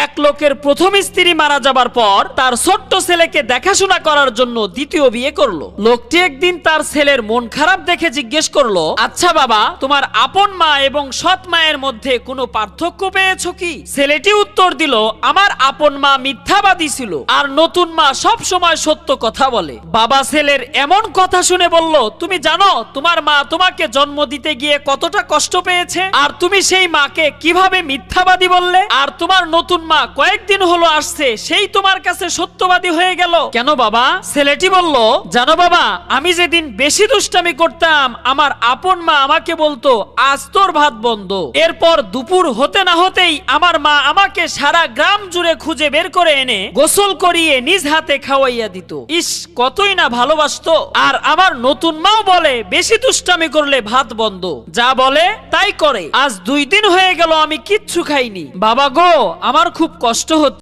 এক লোকের প্রথম স্ত্রী মারা যাবার পর তার ছোট্ট ছেলেকে দেখাশোনা করার জন্য দ্বিতীয় বিয়ে করলো। লোকটি একদিন তার ছেলের মন খারাপ দেখে জিজ্ঞেস করলো, আচ্ছা বাবা, তোমার আপন মা এবং সৎ মায়ের মধ্যে কোনো পার্থক্য পেয়েছো কি? ছেলেটি উত্তর দিল, আমার আপন মা মিথ্যাবাদী ছিল আর নতুন মা সব সময় সত্য কথা বলে। বাবা ছেলের এমন কথা শুনে বলল, তুমি জানো তোমার মা তোমাকে জন্ম দিতে গিয়ে কতটা কষ্ট পেয়েছে, আর তুমি সেই মাকে কিভাবে মিথ্যাবাদী বললে? আর তোমার নতুন মা কয়েকদিন হলো আসছে, সেই তোমার কাছে সত্যবাদী হয়ে গেল কেন বাবা? ছেলেটি বলল, জানো বাবা, আমি যেদিন বেশি দুষ্টামি করতাম আমার আপন মা আমাকে বলতো, আজ তোর ভাত বন্ধ। এরপর দুপুর হতে না হতেই আমার মা আমাকে সারা গ্রাম জুড়ে খুঁজে বের করে এনে গোসল করিয়ে নিজ হাতে খাওয়াইয়া দিত। ইস, কতই না ভালোবাসতো। আর আমার নতুন মাও বলে, বেশি দুষ্টামি করলে ভাত বন্ধ। যা বলে তাই করে। আজ 2 দিন হয়ে গেল আমি কিচ্ছু খাইনি। বাবা গো, আমার খুব কষ্ট হচ্ছে।